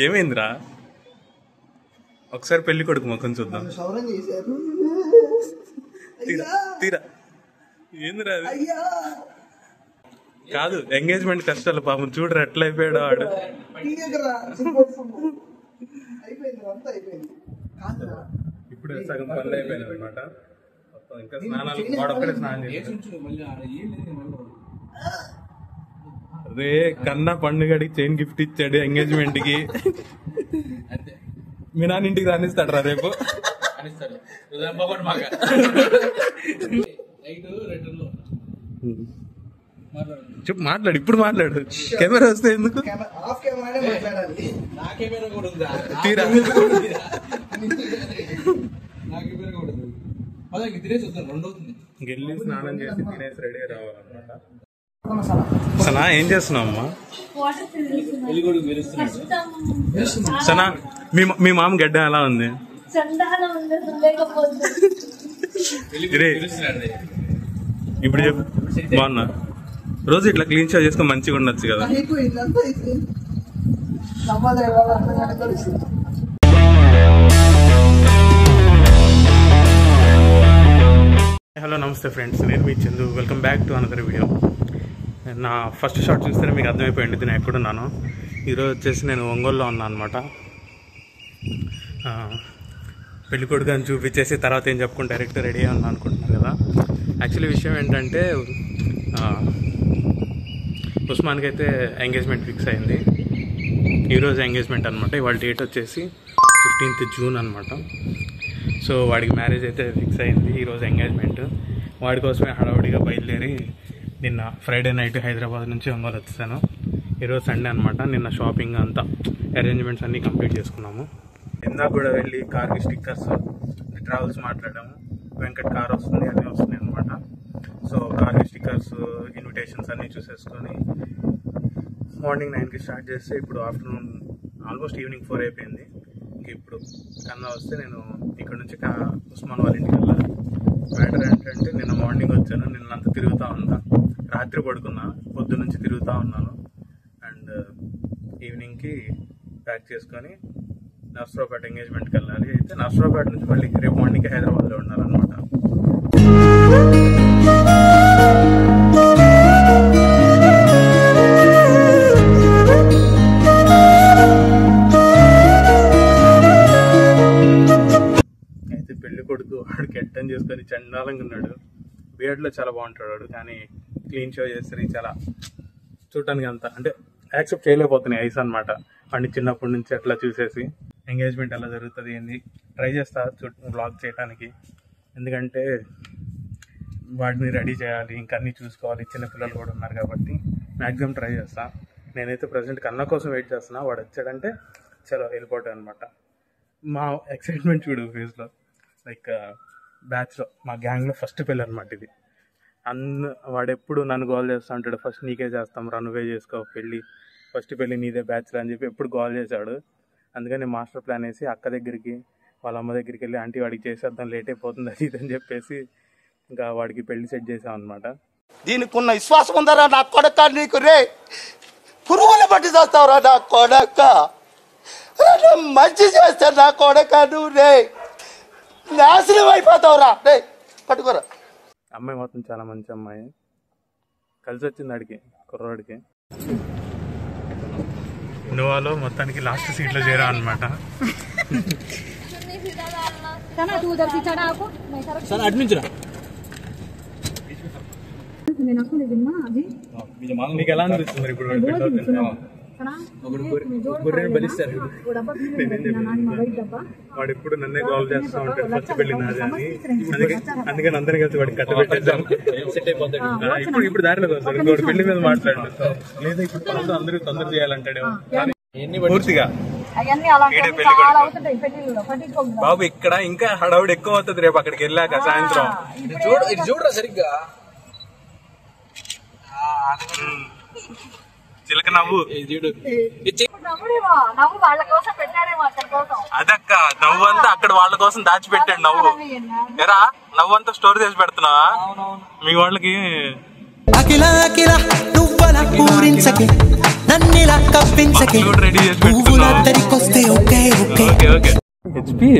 ఏమైందిరా? ఒకసారి పెళ్లి కొడుకు ముఖం చూద్దాం. తీరా ఏందిరా అది? కాదు, ఎంగేజ్మెంట్ కష్టాలు పాపం చూడరు ఎట్లా అయిపోయాడు వాడు. ఇప్పుడు సగం పనులు అయిపోయింది అనమాట. ఇంకా స్నానాలు వాడొక్కడే స్నానం చేసి రే కన్నా పండుగడికి చైన్ గిఫ్ట్ ఇచ్చాడు ఎంగేజ్మెంట్ కి. మీ నాన్న ఇంటికి రానిస్తాడు రా రేపు. చెప్పు, మాట్లాడు, ఇప్పుడు మాట్లాడు. కెమెరా వస్తే ఎందుకు? తీరా వెళ్ళి స్నానం చేసి తినేసి రెడీ రావాలన్నమాట. సనా ఏం చేస్తున్నావు అమ్మా? సనా మీ మామ గడ్డ ఎలా ఉంది? ఇప్పుడు చెప్పు, బాగున్నా? రోజు ఇట్లా క్లీన్ షేవ్ చేసుకొని మంచిగా ఉండొచ్చు కదా. హలో నమస్తే ఫ్రెండ్స్, నేను మీ Chandu. Welcome back to another video. నా ఫస్ట్ షాట్ చూస్తేనే మీకు అర్థమైపోయింది నేను ఎక్కడున్నాను. ఈరోజు వచ్చేసి నేను ఒంగోలులో ఉన్నాను అనమాట. పెళ్ళికొడుకు అని చూపించేసి తర్వాత ఏం చెప్పుకుని డైరెక్ట్ రెడీ అయ్యి ఉన్నాను అనుకుంటున్నాను కదా. యాక్చువల్లీ విషయం ఏంటంటే ఉస్మాన్కి అయితే ఎంగేజ్మెంట్ ఫిక్స్ అయింది. ఈరోజు ఎంగేజ్మెంట్ అనమాట. ఇవాళ డేట్ వచ్చేసి 15th జూన్ అనమాట. సో వాడికి మ్యారేజ్ అయితే ఫిక్స్ అయింది. ఈరోజు ఎంగేజ్మెంట్. వాడి కోసమే హడావుడిగా బయలుదేరి నిన్న ఫ్రైడే నైట్ హైదరాబాద్ నుంచి ఒంగోలు వచ్చేసాను. ఈరోజు సండే అనమాట. నిన్న షాపింగ్ అంతా అరేంజ్మెంట్స్ అన్నీ కంప్లీట్ చేసుకున్నాము. ఇందాక కూడా వెళ్ళి కార్కి స్టిక్కర్స్, ట్రావెల్స్ మాట్లాడాము. వెంకట్ కార్ వస్తుంది, అన్నీ వస్తున్నాయి అనమాట. సో కార్కి స్టిక్కర్స్, ఇన్విటేషన్స్ అన్నీ చూసేసుకొని మార్నింగ్ 9కి స్టార్ట్ చేస్తే ఇప్పుడు ఆఫ్టర్నూన్ ఆల్మోస్ట్ ఈవినింగ్ 4 అయిపోయింది. ఇంక ఇప్పుడు కన్నా వస్తే నేను ఇక్కడ నుంచి ఉస్మాన్ వాళ్ళ ఇంటికి వెళ్ళాలి. మ్యాటర్ ఏంటంటే నిన్న మార్నింగ్ వచ్చాను, నిన్నంతా తిరుగుతూ ఉన్నా, రాత్రి పడుకున్నా, పొద్దు నుంచి తిరుగుతూ ఉన్నాను. అండ్ ఈవినింగ్కి ప్యాక్ చేసుకొని నర్సరావుపేట ఎంగేజ్మెంట్కి వెళ్ళాలి. అయితే నర్సరావుపేట నుంచి మళ్ళీ రేపు మార్నింగ్కి హైదరాబాద్లో ఉండాలన్నమాట. అయితే పెళ్లి కొడుకు వాడు కెట్టని చేసుకొని చండాలంగా ఉన్నాడు. బియర్డ్లో చాలా బాగుంటాడు వాడు, కానీ క్లీన్ షో చేస్తే చాలా చూడటానికి అంత అంటే యాక్సెప్ట్ చేయలేకపోతున్నాయి ఐస్ అనమాట. వాడిని చిన్నప్పటి నుంచి అట్లా చూసేసి ఎంగేజ్మెంట్ ఎలా జరుగుతుంది ఏంది ట్రై చేస్తా బ్లాగ్ చేయడానికి. ఎందుకంటే వాడిని రెడీ చేయాలి, ఇంకా అన్నీ చూసుకోవాలి, చిన్నపిల్లలు కూడా ఉన్నారు కాబట్టి మ్యాక్సిమం ట్రై చేస్తా. నేనైతే ప్రజెంట్ కన్నా కోసం వెయిట్ చేస్తున్నా. వాడు వచ్చాడంటే చలో వెళ్ళిపోతాడు అనమాట. మా ఎక్సైట్మెంట్ చూడు ఫేస్లో. లైక్ బ్యాచ్లో మా గ్యాంగ్లో ఫస్ట్ పెళ్ళి అనమాట ఇది. వాడు ఎప్పుడు నన్ను గోల్ చేస్తూ ఉంటాడు, ఫస్ట్ నీకే చేస్తాం రా, నువ్వే చేసుకో పెళ్ళి, ఫస్ట్ పెళ్ళి నీదే బ్యాచ్లో అని చెప్పి ఎప్పుడు గోల్ చేశాడు. అందుకని మాస్టర్ ప్లాన్ వేసి అక్క దగ్గరికి వాళ్ళ అమ్మ దగ్గరికి వెళ్ళి ఆంటీ వాడికి చేసేద్దాం, లేట్ అయిపోతుంది అది ఇదని చెప్పేసి ఇంకా వాడికి పెళ్లి సెట్ చేసాం అనమాట. దీనికి ఉన్న విశ్వాసం ఉందరా నా కొడక, నీకు రే పురుగుల బట్టి చేస్తావురా నా కొడక, మంచి చేస్తా నా కొడక, నువ్వు రే నాశనం అయిపోతావురా. రే పట్టుకోరా. అమ్మాయి మొత్తం చాలా మంచి అమ్మాయి, కలిసి వచ్చింది ఆడికి కుర్రాడికి. ఇన్నోవాలో మొత్తానికి లాస్ట్ సీట్లో చేరా అనమాట. నీకు ఎలా అనిపిస్తుంది మరి ఇప్పుడు? వాడు ఎప్పుడు నన్నే కాల్ చేస్తూ ఉంటాడు ఫస్ట్ పెళ్లి నాది అని. అందుకని అందరినీ కలిసి వాడికి కట్టబెట్టేద్దాం. ఇప్పుడు దారిలో వస్తాడు, వాడు పెళ్లి మీద మాట్లాడు లేదా ఇప్పుడు అందరూ తొందర చేయాలంటాడు పూర్తిగా. బాబు ఇక్కడ ఇంకా హడావుడు ఎక్కువ అవుతుంది రేపు అక్కడికి వెళ్ళాక సాయంత్రం. చూడరా సరిగ్గా చిలక నవ్వు అదక్క, నవ్వు అంతా అక్కడ వాళ్ళ కోసం దాచిపెట్టాడు. నవ్వు ఎరా, నవ్వు అంతా స్టోర్ చేసి పెడుతున్నావా మీ వాళ్ళకి? పెంచకే రెడీ చేసి పువ్వుల తరికొస్తే ఓకే ఓకే ఓకే హెచ్పి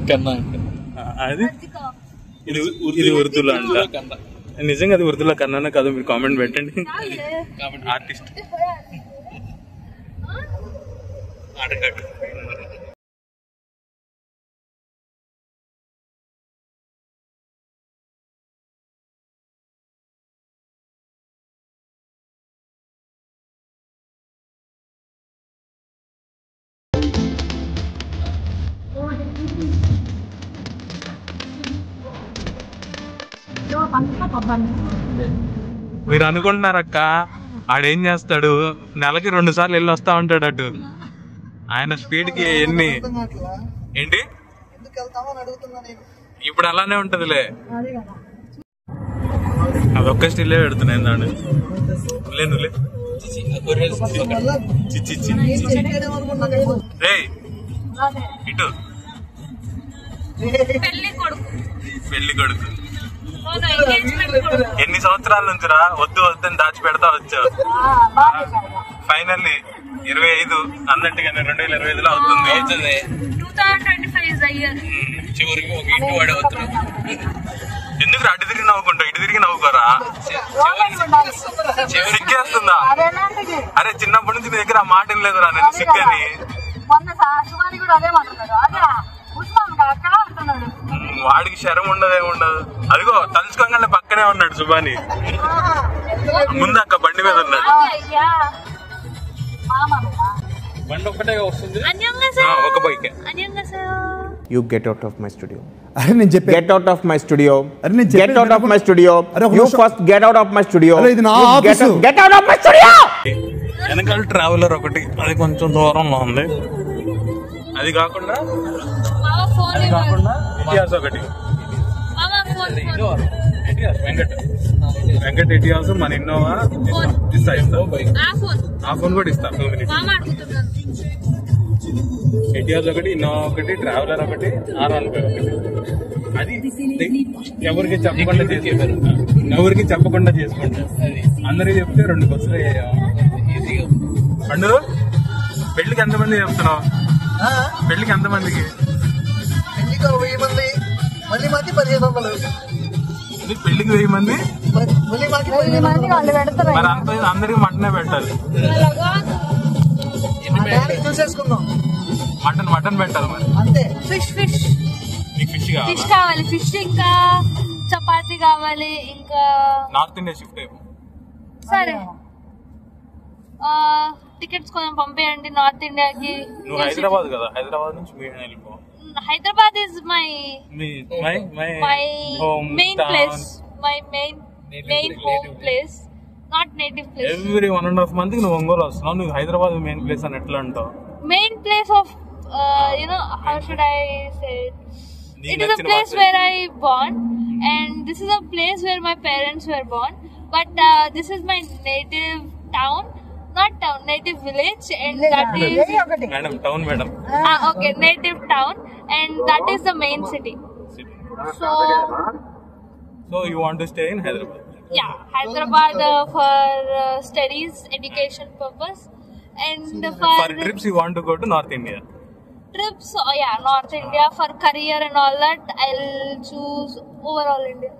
కన్నా అది ఇది ఉర్దూలో అంట. నిజంగా అది ఉర్దూలో కన్నా కాదు, మీరు కామెంట్ పెట్టండి. ఆర్టిస్ట్ మీరు అనుకుంటున్నారక్క ఆడేం చేస్తాడు, నెలకి 2 సార్లు వెళ్ళి వస్తా ఉంటాడు అటు. ఆయన స్పీడ్ కి ఎన్ని ఏంటి ఇప్పుడు అలానే ఉంటదిలే. అదొక్క స్టిల్లే పెడుతున్నాయి దాన్ని. నువ్వులే ఇటు పెళ్లి కొడుకు ఎన్ని సంవత్సరాల నుంచిరా వద్దు వద్దని దాచి పెడతా వచ్చావు. ఫైనల్లీ 25 అన్నట్టుగానే 2025లో అవుతుంది. చివరికి ఒక ఇంటి వాడే అవుతున్నాడు. ఎందుకు అటు తిరిగి నవ్వుకుంటావు, ఇటు తిరిగి నవ్వుకోరా? సిగ్గేస్తుందా? అరే చిన్నప్పటి నుంచి నీ దగ్గర ఆ మాట లేదురా నేను సిగ్గని. వాడికి శరం ఉండదేముండదు. అదిగో తలుచుకోగానే పక్కనే ఉన్నాడు సుబాని. ముందు అక్క బండి మీద ఉన్నాడు. బండి ఒక్కటే వస్తుంది. ఒక bike. You get out of my studio. అరే నేను చెప్పే Get out of my studio. అరే నేను Get out of my studio. అరే ఒక You నిమిషం. first get out of my studio. అరే ఇది నా You office. Get out of my studio. వెనకాల ట్రావెలర్ ఒకటి, అది కొంచెం దూరంలో ఉంది. అది కాకుండా ఇటియాస్ ఒకటి, వెంకట్ ఇటియాస్, మన ఇన్నోవా ఇస్తా. ఆ ఫోన్ కూడా ఇస్తా 2 minutes. ఎటియాస్ ఒకటి, ఇన్నోవా ఒకటి, ట్రావెలర్ ఒకటి, R15 ఒకటి. అది ఎవరికి చెప్పకుండా చేసుకుంటారు, ఎవరికి చెప్పకుండా చేసుకుంటారు. అందరికి చెప్తే 2 బస్సులు ఈజీగా. పండు పెళ్లికి ఎంతమంది చెప్తున్నావు? పెళ్లికి ఎంతమందికి? పెళ్లికి 1000 మంది, మళ్ళీ మాకి 1500. పెళ్లికి 1000 మంది, మళ్ళీ మాకి 1500. మరి అంత అందరికి మటనే పెట్టాలి. చూసేసుకుందాం. మటన్ పెట్టాలి మరి. అంతే. ఫిష్ నీకు ఫిష్ కావాలి? ఫిష్ కావాలి, ఫిష్ ఇంకా చపాతి కావాలి, ఇంకా నార్త్ ఇండియా షిఫ్ట్ అయిపో. సరే టికెట్స్ కొంచెం పంపేయండి నార్త్ ఇండియాకి. నువ్వు హైదరాబాద్ కదా, హైదరాబాద్ నుంచి వెళ్ళిపో. Hyderabad is my home main town. place, my main home place, not native place. Every 1.5 month నువ్వు ఒంగోలు వస్తున్నావు, నువ్వు హైదరాబాద్ మెయిన్ ప్లేస్ అని ఎట్లా అంటావు? Main place of how should I say it? It is a place where I born, and this is a place where my parents were born, but this is my native town, not town, native village, and that is madam town madam. okay, native town, and that is the main city. So you want to stay in Hyderabad? Yeah, Hyderabad for studies, education purpose, and For trips you want to go to North India? trips, North India for career and all that. I'll choose overall India.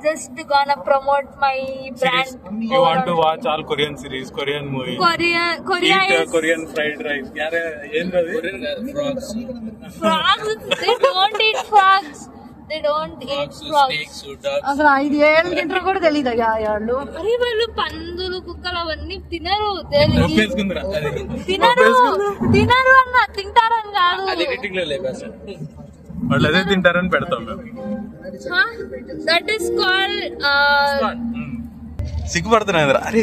Just gonna promote my brand. Series. You want to watch all Korean series, Korean movies? Korea Eat is Korean fried rice. Frogs. frogs. They don't eat frogs. They don't eat frogs. Snakes, ducks. అసలు 5 ఏళ్ళు తింటారు కూడా తెలియదు వాళ్ళు. అరే వాళ్ళు పందులు కుక్కలు అవన్నీ తినరు. ఒప్పేసుకుందిరా అది. తినరు అన్న, తింటారని కాదు. అది ఎడిటింగ్ లో లేదు అసలు. వాళ్ళు అదే తింటారని పెడతాం మేము. That is called సిగ్గుపడుతున్నాయి. అరే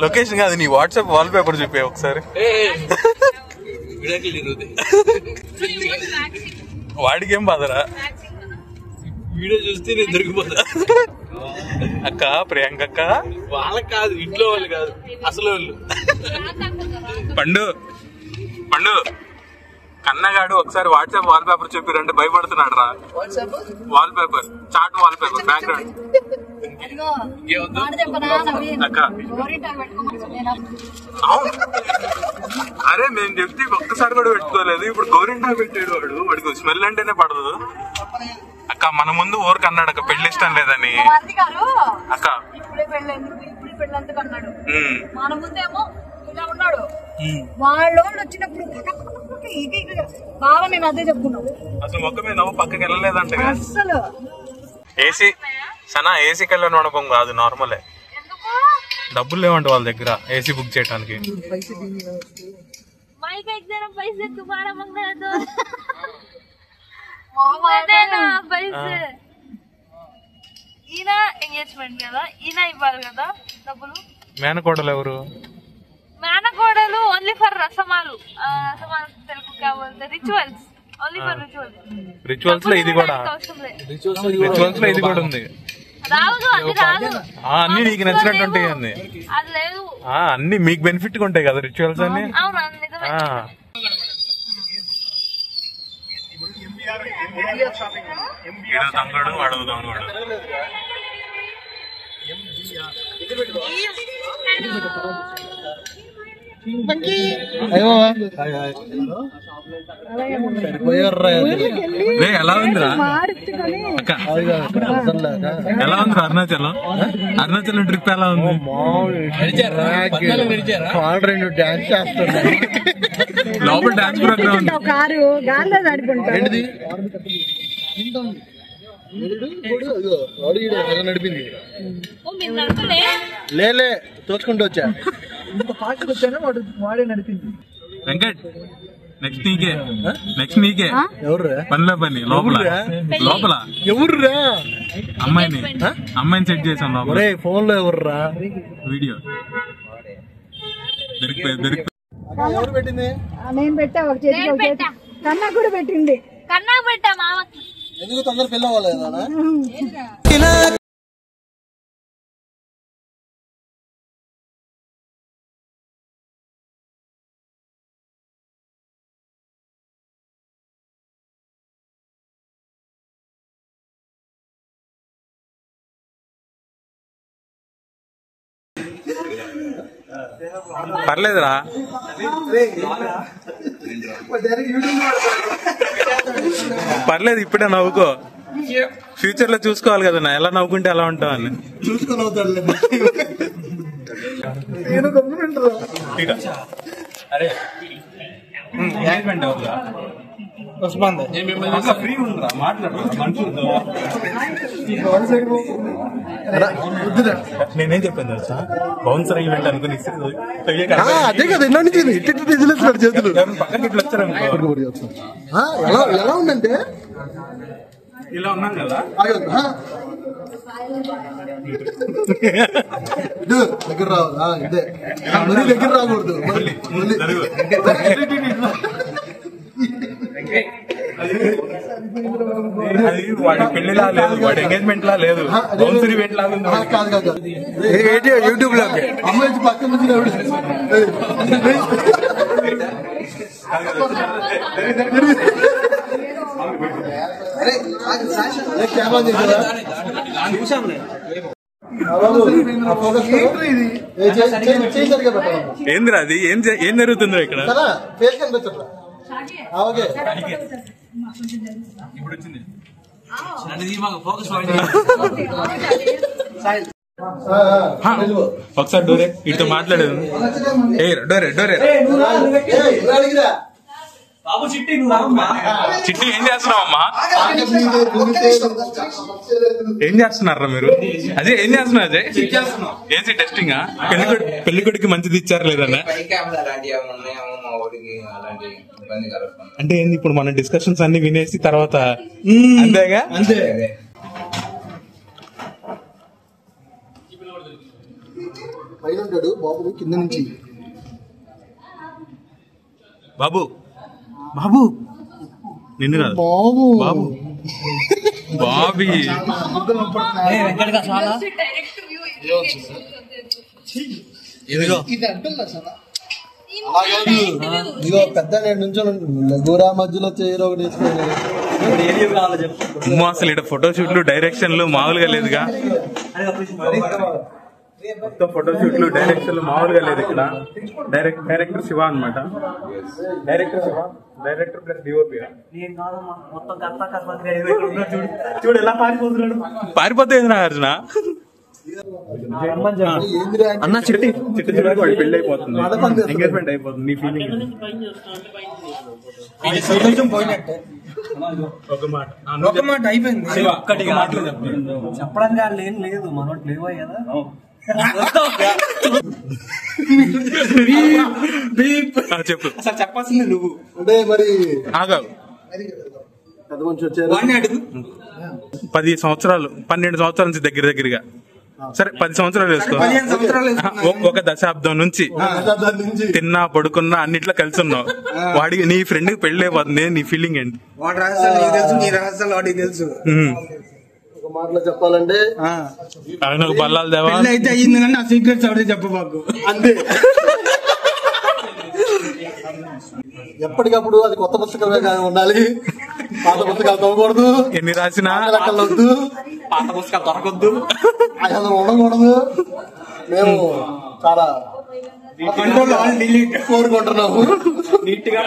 లొకేషన్ కాదు, నీ వాట్సాప్ వాల్ పేపర్ చూపే ఒకసారి. వాడికి ఏం బాధరా, వీడియో చూస్తే నేను దొరికిపోతా. అక్క ప్రియాంక అక్క వాళ్ళకి కాదు, ఇంట్లో వాళ్ళు కాదు, అసలు వాళ్ళు. పండు పండు కన్నగాడు ఒకసారి వాట్సాప్ వాల్ పేపర్ చెప్పారంటే భయపడుతున్నాడు రా. Wallpaper, chat wallpaper, background. అక్క అరే నేను చెప్తే ఒక్కసారి కూడా పెట్టుకోలేదు. ఇప్పుడు గోరింటా పెట్టాడు వాడు. వాడికి స్మెల్ అంటేనే పడదు. అక్క మన ముందు ఊరికి అన్నాడు అక్క పెళ్లి ఇష్టం లేదని. అక్క మన ముందేమో ఇలా ఉన్నాడు. వాళ్ళు వచ్చినప్పుడు బాగా నేను అదే చెప్పుకున్నావు. అసలు మొక్క మీద నవ్వు పక్కకి వెళ్ళలేదంటే అసలు ఏసీ సనా ఏసీకి వెళ్ళని అనుభవం కాదు, నార్మలే. డబ్బులు లేవంట వాళ్ళ దగ్గర ఏసీ బుక్ చేయడానికి. ఈయన ఎంగేజ్మెంట్ కదా, ఈయన ఇవ్వాలి కదా డబ్బులు. మేనకోడలు ఎవరు? మేనకోడలు ఓన్లీ ఫర్ రసమాలు. తెలుగు కావాలి rituals, only for rituals. Rituals లో ఇది కూడా, రిచువల్స్ లో ఇది కూడా ఉంది. రాదు అది రాదు. అన్ని నీకు నచ్చినట్టు ఉంటాయి అన్ని. అది లేదు. అన్ని మీకు బెనిఫిట్ గా ఉంటాయి కదా రిచువల్స్ అన్ని. అవును నిజమే. దొంగడు వాడు దొంగడు. ఎలా ఉందిరా అక్క? ఎలా ఉందిరా అరుణాచలం? అరుణాచలం ట్రిప్ ఎలా ఉంది? డాన్స్ చేస్తున్నారు లోపల డాన్స్ ప్రోగ్రామ్ ఉంది. నడిపింది లేలే తోచుకుంటూ వచ్చా. వాడే నడిపింది. వెంకట్ నెక్స్ట్ నీకే, నెక్స్ట్ నీకే. ఎవరు పనిలో పని లోపల లోపల ఎవర్రా? అమ్మాయిని సెట్ చేసాం లోపల. ఫోన్ లో ఎవర్రా? వీడియో దొరికిపోయి ఎవరు పెట్టింది? నేను పెట్టా. ఒక చేతి కన్నా కూడా పెట్టింది. కన్నా పెట్టా మామకి. ఎందుకు తొందర పిల్ల అవ్వలేదా? పర్లేదురా, పర్లేదు ఇప్పుడే నవ్వుకో. ఫ్యూచర్ లో చూసుకోవాలి కదా ఎలా నవ్వుకుంటే ఎలా ఉంటావు అని. చూసుకొని అవుతాడు. నేనేం చెప్పాను తెలుసా, బౌన్సర్ ఈవెంట్ అనుకుని అదే కదా ఎన్నో నుంచి చేతులు పక్కకి ఇట్లా వచ్చారనుకో. ఎలా ఉందంటే ఇలా ఉన్నాం కదా, దగ్గర రావు. ఇదే మరీ దగ్గర రాకూడదు. అది వాడి పెళ్లిలా లేదు, వాడి ఎంగేజ్మెంట్ లా లేదు, బౌన్సర్ ఈవెంట్ లాగా ఉంది. యూట్యూబ్ లో అమ్మాయి పక్కన నుంచి ఏందిరా అది? ఏం జరుగుతుందో ఇక్కడ? ఒకసారి డోరే ఇటు మాట్లాడేది. డోరే డోరే చిట్టి ఏం చేస్తున్నావమ్మా? ఏం చేస్తున్నారా మీరు? అదే ఏం చేస్తున్నారు? అదే ఏసీ టెస్టింగ్. పెళ్లికొడికి మంచిది ఇచ్చారు లేదన్నా? అంటే ఏంది ఇప్పుడు మన డిస్కషన్స్ అన్ని వినేసి తర్వాత అంతేగా? అంతే. పైన ఉంటాడు బాబు, కింద నుంచి బాబు బాబు నిన్ను కాదు బాబు బాబు బాబీ. ఇది అంటున్నా సార్. ఇగో పెద్ద నేను నుంచి గోరా మధ్యలో చేయరు ఒకటి అసలు ఇక్కడ ఫోటో షూట్లు డైరెక్షన్లు మామూలుగా లేదుగా. మొత్తం ఫోటో షూట్లు డైరెక్షన్లు మామూలుగా లేదు ఇక్కడ. డైరెక్టర్ శివ అనమాట. Director plus DOP. చూడు ఎలా పారిపోతున్నాడు. పారిపోతే అర్జున అన్న చిట్టి వాడి పెళ్లి అయిపోతుంది, ఎంగేజ్మెంట్ అయిపోతుంది. నీ ఫీలింగ్ ఒక మాట అయిపోయింది. చెప్పడానికి వాళ్ళు ఏం లేదు, మనోటి లేవా కదా. చెప్పు అసలు చెప్పాల్సింది నువ్వు. అంటే మరి ఆగావు. పెద్ద మనిషి వచ్చారు. 10 సంవత్సరాలు 12 సంవత్సరాల నుంచి దగ్గరగా సరే 10 సంవత్సరాలు వేసుకో. ఒక దశాబ్దం నుంచి తిన్నా పడుకున్నా అన్నిట్లో కలిసి ఉన్నావు. వాడికి నీ ఫ్రెండ్ కి పెళ్లి అయిపోతుంది. నీ ఫీలింగ్ ఏంటి? వాడి రహస్యాలు నీకు తెలుసు, నీ రహస్యాలు వాడికి తెలుసు. ఒక మాటలో చెప్పాలంటే ఆయన బల్లాలు దేవా అయితే అయ్యిందని నా సీక్రెట్స్ ఎవరికి చెప్పబాకు. అంతే. ఎప్పటికప్పుడు అది కొత్త పుస్తకమే ఉండాలి, పాత పుస్తకాలు తవ్వకూడదు. ఎన్ని రాసినా లెక్కలొద్దు, పాత పుస్తకాలు దొరకొద్దు, అసలు ఉండకూడదు. మేము చాలా కోరుకుంటున్నాము. నీట్ గా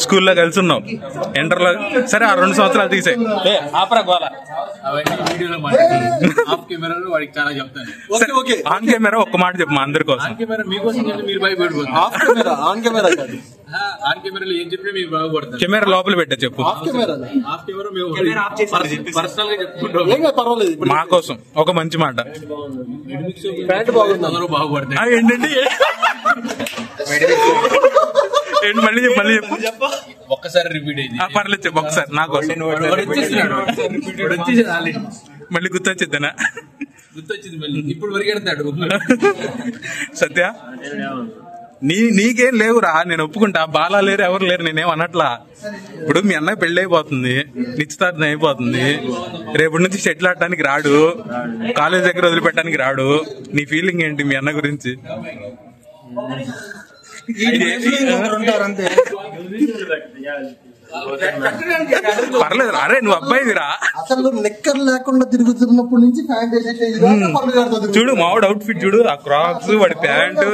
స్కూల్లో కలిసి ఉన్నావు, ఇంటర్లో సరే ఆ 2 సంవత్సరాలు తీసే ఆపరా గోల. అవన్నీ వీడియోలో ఆఫ్ కెమెరాలో వాడికి చాలా చెప్తాను. ఓకే ఆన్ కెమెరా ఒక్క మాట చెప్పు మా అందరి కోసం. ఆన్ కెమెరా మీకోసం మీరు భయపడిపోతారు. ఆఫ్ కెమెరా, ఆన్ కెమెరా కాదు. ఆన్ కెమెరాలో ఏం చెప్పినా మీరు బాగుపడతారు. కెమెరా లోపల పెట్టే చెప్పు. ఆఫ్ కెమెరా, ఆఫ్ కెమెరా మేము పర్సనల్ గా చెప్పుకుంటాం. ఏం పర్వాలేదు. ఇప్పుడు మా కోసం ఒక మంచి మాట. ప్యాంట్ బాగుంది, అందరూ బాగుపడతారు. ఏంటండి మళ్ళీ చెప్పు. ఒక్కసారి రిపీట్ అయింది. పర్లేదు చెప్పు ఒకసారి నా కోసం. మళ్ళీ గుర్తొచ్చిద్దనా? గుర్తొచ్చింది మళ్ళీ. ఇప్పుడు పరిగెడతాడు సత్య. నీకేం లేవురా, నేను ఒప్పుకుంటా. బాలా లేరు, ఎవరు లేరు, నేనేం అనట్లా. ఇప్పుడు మీ అన్నయ్య పెళ్లి అయిపోతుంది, నిశ్చితార్థం అయిపోతుంది. రేపటి నుంచి సెటిల్ ఆడటానికి రాడు, కాలేజ్ దగ్గర వదిలిపెట్టడానికి రాడు. నీ ఫీలింగ్ ఏంటి మీ అన్న గురించి? పర్లేదు అరే, నువ్వు అబ్బాయిరా. అసలు లెక్కర్ లేకుండా తిరుగుతున్నప్పటి నుంచి ప్యాంట్ వేసేది చూడు మావాడు అవుట్ ఫిట్ చూడు, ఆ క్రాక్స్, వాడి ప్యాంటు.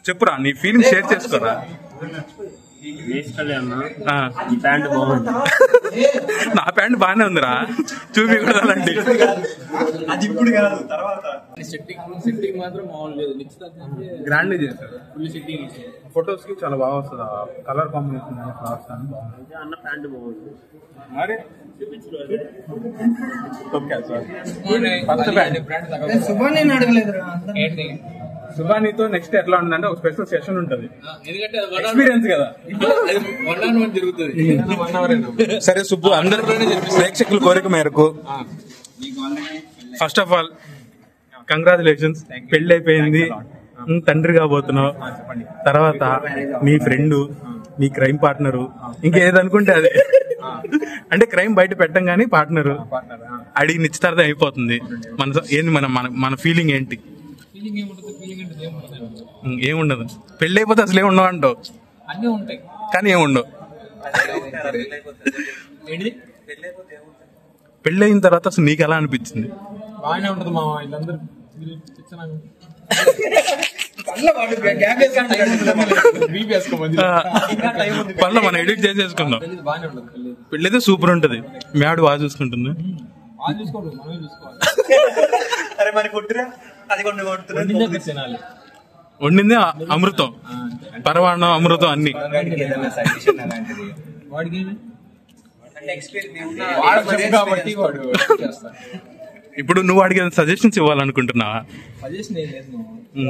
చెప్పురా నీ ఫీలింగ్ షేర్ చేసుకోరా. నా ప్యాంట్ బాగానే ఉందిరా, చూపి కూడా అలాంటి. అది ఇప్పుడు కాదు, తర్వాత సెట్టింగ్ మాత్రం మామూలు లేదు. గ్రాండ్ చేశారు, ఫుల్ సెట్టింగ్. ఫొటోస్ కి చాలా బాగా వస్తుంది. కలర్ కాంబినేషన్ ఫ్లవర్స్ అన్న ప్యాంట్ బాగుంది. మరి సుభాన్ నేను అడగలేదురా. సుభానీతో నెక్స్ట్ ఎట్లా ఉందంటే ఒక స్పెషల్ సెషన్ ఉంటది, ఎందుకంటే ఎక్స్పీరియన్స్ కదా. 1-on-1 జరుగుతుంది. సరే సుబ్బు, అందరూ ప్రేక్షకుల కోరిక మేరకు ఫస్ట్ ఆఫ్ ఆల్ కంగ్రాచులేషన్స్, పెళ్లి అయిపోయింది, తండ్రి కాబోతున్నావు. తర్వాత నీ ఫ్రెండ్, నీ క్రైమ్ పార్ట్నరు, ఇంకేదనుకుంటే అదే. అంటే క్రైమ్ బయట పెట్టం గానీ పార్ట్నరు అడిగి నిశ్చితార్థం అయిపోతుంది. ఏంది మన ఫీలింగ్ ఏంటి? ఏముండదు, పెళ్లి అయిపోతే అసలు ఏముండవు అంటావు. అన్నీ ఉంటాయి కానీ ఏముండవు. పెళ్లి అయిన తర్వాత అసలు నీకు ఎలా అనిపించింది? బాగానే ఉంటది మా వీళ్ళందరూ. పళ్ళ మనం ఎడిట్ చేసేసుకుందాం. పెళ్లి అయితే సూపర్ ఉంటది, మేడ బాగా చూసుకుంటుంది. వండింది అమృతం, పరవాణం, అమృతం అన్ని. ఇప్పుడు నువ్వు వాడికి సజెషన్స్ ఇవ్వాలనుకుంటున్నావా? సజెషన్ ఏం లేదు,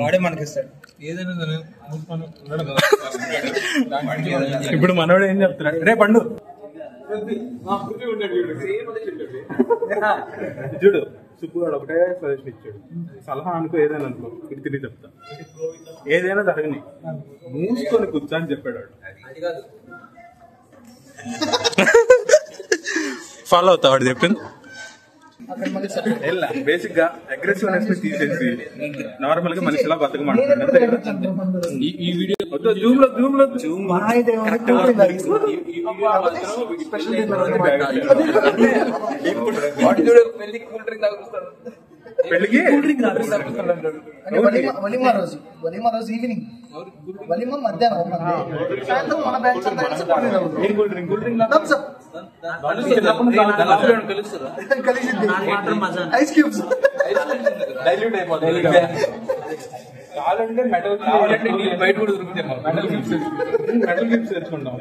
వాడే మనకిస్తాడు ఏదైనా. ఇప్పుడు మనోడు ఏం చెప్తున్నాడు? రే పండు చూడు, సుబ్బుగాడు ఒకటే సజెషన్ ఇచ్చాడు. సలహా అనుకో, ఏదైనా అనుకో, ఇది తిరిగి చెప్తా. ఏదైనా జరగని మూసుకొని కూర్చో అని చెప్పాడు. ఫాలో అవుతా వాడు చెప్పింది. బేసిక్ గా అగ్రెసివ్నెస్ తీసేసి నార్మల్ గా మనిషిలా బతకమంటున్నాడు. ఈ వీడియో జూమ్ లో పెళ్లికి కూల్ డ్రింక్ తాగుతాడు. పెళ్లికి వలిమా రోజు ఈవినింగ్, వలిమా మధ్యాహ్నం, సాయంత్రం మన బ్యాచ్ కలిసింది ఐస్ క్యూబ్స్ డైల్యూట్ అయిపోతుంది. మెటల్ బయట కూడా దొరుకుతాయి. మెటల్ క్లిప్స్ తెచ్చుకుంటాం.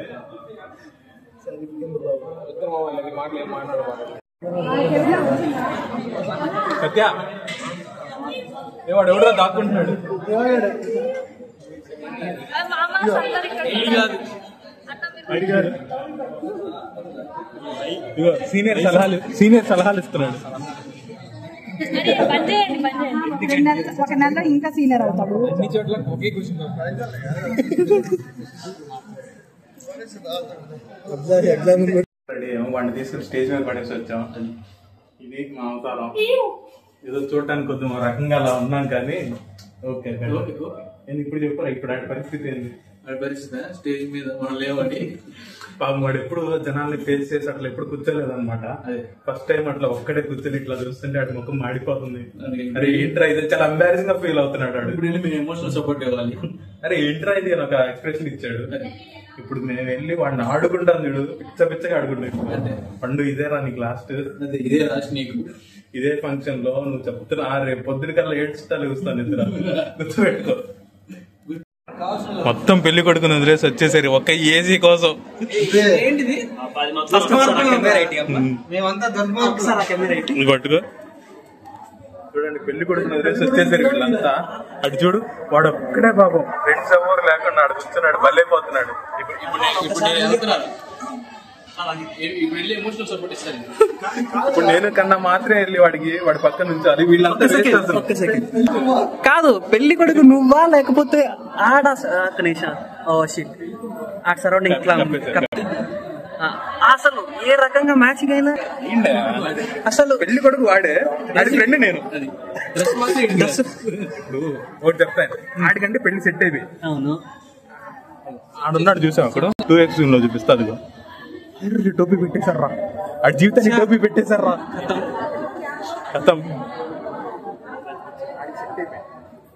సత్య వాడు ఎవడో దాక్కుంటున్నాడు. సీనియర్ సలహాలు ఇస్తున్నాడు. ఒక నెలలో ఇంకా సీనియర్ అవుతాడు. అన్ని చోట్ల ఒకే కూర్చున్నాం. వాడిని తీసుకుని స్టేజ్ మీద పడేసి వచ్చాం. ఇది మా అవతారం. ఏదో చూడటానికి కొద్దిగా రకంగా అలా ఉన్నాం కానీ ఓకే. ఇప్పుడు చెప్పారు ఇప్పుడు ఆ పరిస్థితి ఏంది? పరిస్థితి స్టేజ్ మీద మనం లేవండి. పాపం వాడు ఎప్పుడు జనాల్ని ఫేస్ చేసి అట్లా ఎప్పుడు కూర్చోలేదు అనమాట. ఫస్ట్ టైం అట్లా ఒక్కడే కూర్చొని ఇట్లా చూస్తుంటే అటు ముఖం మాడిపోతుంది. అరే ఏంట్రా ఇది, చాలా ఎంబారసింగ్ గా ఫీల్ అవుతున్నాడు. ఇప్పుడు మేము ఎమోషనల్ సపోర్ట్ ఇవ్వాలి. అరే ఏంట్రా ఇది అని ఒక ఎక్స్ప్రెషన్ ఇచ్చాడు. ఇప్పుడు మేము వెళ్ళి వాడిని ఆడుకుంటాం చూడు, పిచ్చగా ఆడుకుంటాం. పండు ఇదేరా నీకు లాస్ట్, ఇదే లాస్ట్ నీకు ఇదే ఫంక్షన్ లో నువ్వు చెప్తున్నా రేపు పొద్దున కల్లా ఏడ్చుతాను చూస్తాను ఇద్దరు గుర్తుపెట్టుకో. మొత్తం పెళ్లి కొడుకుని వదిలేసి వచ్చేసరి ఒక్క ఏసీ కోసం. కొట్టుకో చూడండి, పెళ్లి కొడుకుని వదిలేసి వచ్చేసరి వీళ్ళంతా అటు చూడు, వాడు ఒక్కడే పాపం ఫ్రెండ్స్ ఎవరు లేకుండా ఆడు కూర్చున్నాడు, బలైపోతున్నాడు. ఇప్పుడు నేను కన్నా మాత్రమే వెళ్ళి వాడి పక్క నుంచి అది వీళ్ళంతా కాదు. పెళ్లి కొడుకు నువ్వా లేకపోతే ఆడ సరౌండింగ్ అసలు ఏ రకంగా మ్యాచింగ్ అయినా అసలు పెళ్లి కొడుకు వాడే, అది ఫ్రెండ్ నేను. ఒకటి చెప్తాను, ఆడికంటే పెళ్లి సెట్ అయిపోయి. అవును, ఆడున్నాడు చూసావు అక్కడ 2x లో చూపిస్తా. అదిగో టోపీ పెట్టేశారా, ఆడి జీవితాన్ని టోపీ పెట్టేశారా, ఖతం.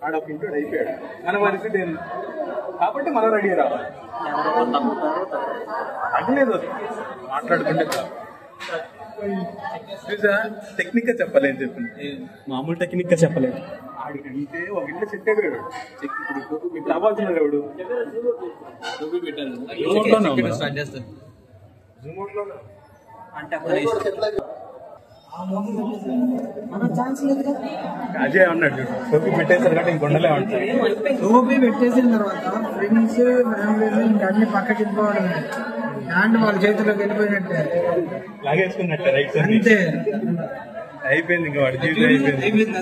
ఆడ ఒక ఇంట్లో అయిపోయాడు మన పరిస్థితి ఏంది కాబట్టి మనం రెడీ రావాలి. అడ్లేదు మాట్లాడుకుంటే చూసా, టెక్నిక్ గా చెప్పలేని చెప్పింది, మామూలు టెక్నిక్ గా చెప్పలేదు. ఆడికంటే ఒక ఇంట్లో సెట్ అయిపోయాడు. ఇప్పుడు అవ్వాల్సిన ఎవడు అజయ్ అన్నాడు, టోపీ పెట్టేసారు కాబట్టి ఇంకొండలే ఉంటాయి. టోపీ పెట్టేసిన తర్వాత ఫ్రెండ్స్ ఫ్యామిలీ ఇంకా అన్ని పక్కకి వెళ్ళిపోవడం, హ్యాండ్ వాళ్ళ చేతిలోకి వెళ్ళిపోయినట్టే, లాగేసుకున్నట్టే రైట్ సైడ్ అంతే అయిపోయింది. ఇంకా వాడి జీవితం అయిపోయింది.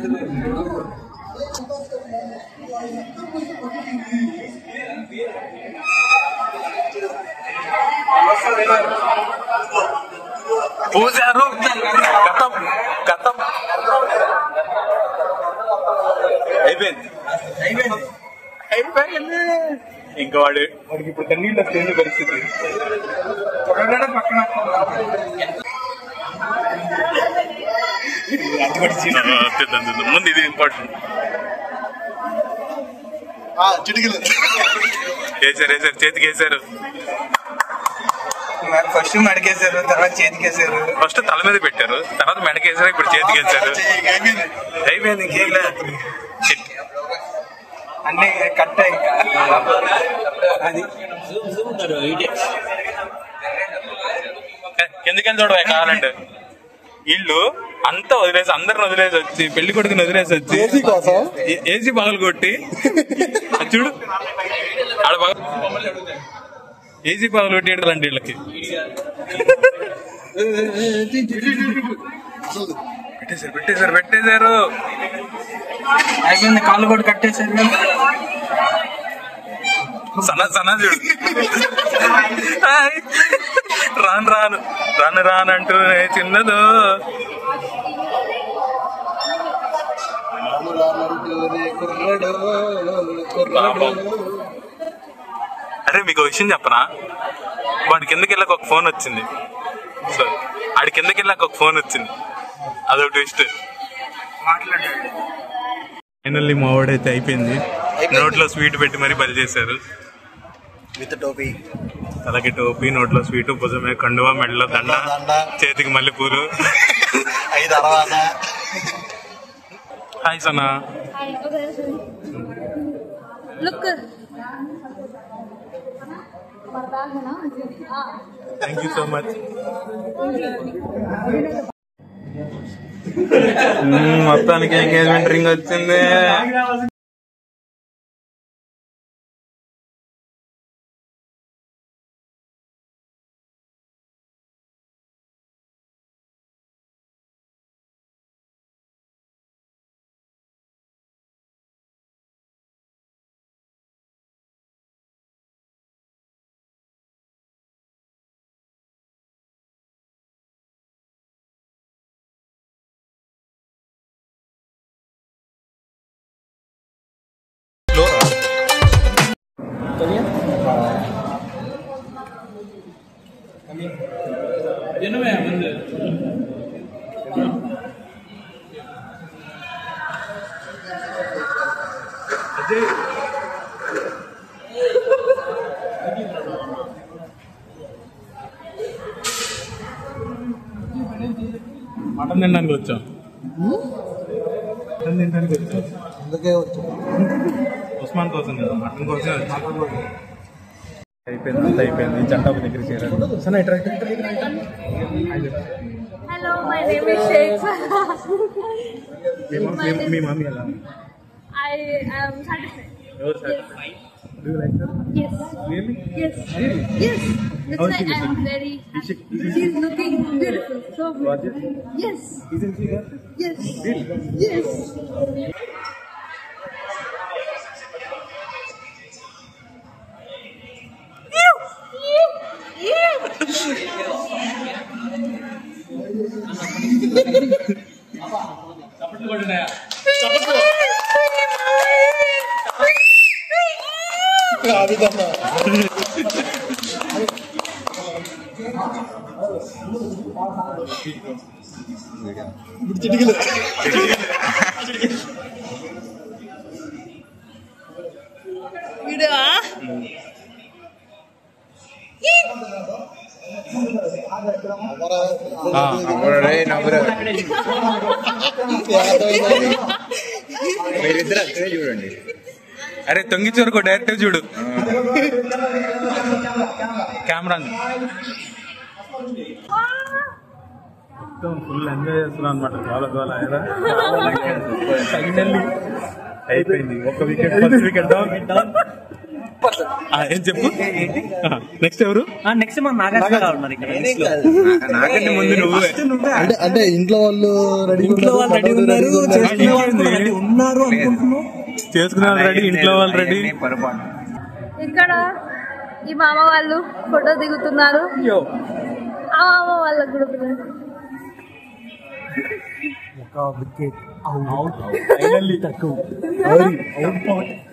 పూజారు కథం కథం అయిపోయింది. ఇంకా వాడికి ఇప్పుడు కన్నీళ్ళు వస్తుంది పరిస్థితి. ముందు ఇది ఇంపార్టెంట్. వేసారు చేతికి వేసారు. ఫస్ట్ మెడకేసారు, తర్వాత చేతికేసారు. ఫస్ట్ తల మీద పెట్టారు, తర్వాత మెడకేసారు, ఇప్పుడు చేతికి వేసారు. అయిపోయింది ఇంకేం లేదు. అన్ని కట్ట ఇంకా అది ఎందుకని చూడవా కావాలంటే వీళ్ళు అంతా వదిలేసి అందరిని వదిలేసి వచ్చి పెళ్లి కొడుకుని వదిలేసి వచ్చి ఏసీ పగలు కొట్టి చూడు ఆడ ఏసీ పగలు కొట్టి అంటే వీళ్ళకి పెట్టేశారు అయిపోయింది. కాళ్ళు కూడా కట్టేసారు. సనా చూడు రాను రాను రాను రాను అంటూ చిన్నదో అరే మీకు విషయం చెప్పనా, వాడి కిందకి వెళ్ళాక ఒక ఫోన్ వచ్చింది. సో ఆడి కిందకి వెళ్ళాక ఒక ఫోన్ వచ్చింది, అదొక ట్విస్ట్. ఫైనల్లీ మా వాడైతే అయిపోయింది. నోట్లో స్వీట్ పెట్టి మరీ బలి చేశారు. విత్ టోపీ, తలకి టోపీ, నోట్లో స్వీట్, భుజమే కండువా, మెడలో దండ, చేతికి మల్లెపూలు. 5 తర్వాత hi Sana. Look thank you so much. మొత్తానికి ఎంగేజ్మెంట్ రింగ్ వచ్చింది. మటన్ తినడానికి వచ్చాం. మటన్ తినడానికి వచ్చాం. అందుకే వచ్చాం. ఉస్మాన్ కోసం కదా, మటన్ కోసం వచ్చాం. అయిపోయింది, అంత అయిపోయింది. జంటాపు దగ్గర చేరారు. Hello, my name is Shaik. మీ మమ్మీ ఎలా? I am satisfied. ఎవరు satisfied? Do you like her? Yes. Really? Yes. Really? Yes. That's How is why she I am looking? very happy. Is she- She's looking beautiful. So Gorgeous? beautiful. Yes. Isn't she gorgeous? Yes. Really? Yes. మీరిద్దరు అక్కడే చూడండి. అరే తొంగి చూరుకో, direct చూడు. Camera full enjoy చేస్తున్నాం అనమాట. గోల finally అయిపోయింది. ఒక వికెట్, ఫస్ట్ వికెట్ డౌన్. ఏం చెప్పు నెక్స్ట్ ఎవరు? నెక్స్ట్ మన నాగార్జున గారు ఉన్నారు ఇక్కడ. నాకంటే ముందు నువ్వే. అంటే ఇంట్లో వాళ్ళు రెడీ ఉన్నారు అనుకుంటున్నావు. చేసుకునే వాళ్ళు రెడీ, ఇంట్లో వాళ్ళు రెడీ. ఇక్కడ ఈ మామ వాళ్ళు ఫోటో దిగుతున్నారు. ఆ మామ వాళ్ళకు కూడా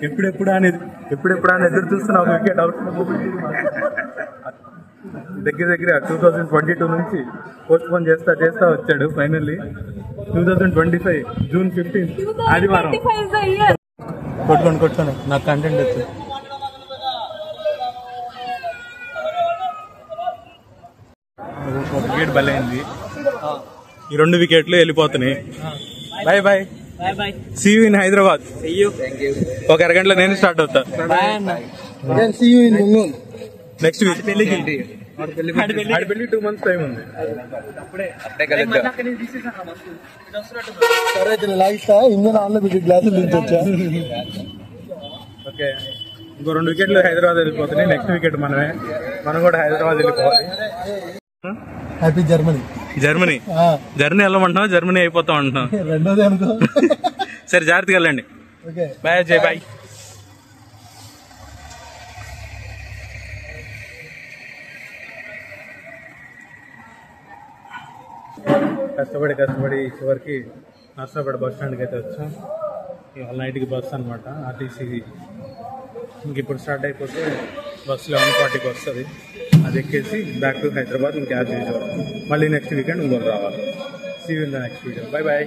ఎప్పుడెప్పుడు అనేది ఎదురు చూస్తున్నా. Wicket out. దగ్గర 2022 నుంచి పోస్ట్ పోన్ చేస్తా వచ్చాడు. ఫైనల్లీ 2025 జూన్ 15 ఆదివారం. కొట్టుకోండి నాకు కంటెంట్ వచ్చింది. వికెట్ బలైంది. ఈ 2 వికెట్లు వెళ్ళిపోతున్నాయి. Bye bye. See you in Hyderabad. ఒక అరగంటలో నేను స్టార్ట్ అవుతా. నెక్స్ట్ వీక్ పెళ్లి 2 months టైం ఉంది. ఇంజన్ ఆన్లో పెట్టి గ్లాసులు దించొచ్చా? ఓకే, ఇంకో 2 వికెట్లు హైదరాబాద్ వెళ్ళిపోతున్నాయి. నెక్స్ట్ వికెట్ మనం కూడా హైదరాబాద్ వెళ్ళిపోవాలి. హ్యాపీ జర్మనీ వెళ్ళమంటున్నావు, జర్మనీ అయిపోతాం అంటున్నావు. రెండోది అనుకో. సరే జాగ్రత్తగా వెళ్ళండి. Bye Ajay, bye. కష్టపడి చివరికి నర్సాపేట బస్ స్టాండ్కి అయితే వచ్చాం. ఇవాళ నైట్కి బస్ అనమాట ఆర్టీసీ. ఇంక ఇప్పుడు స్టార్ట్ అయిపోతే బస్ 11:40కి వస్తుంది. అది ఎక్కేసి బ్యాక్ టు హైదరాబాద్. ఇంకా యాజ్ యూజువల్ మళ్ళీ నెక్స్ట్ వీకెండ్ ఇంకోటి రావాలి. See you in the next video. Bye bye.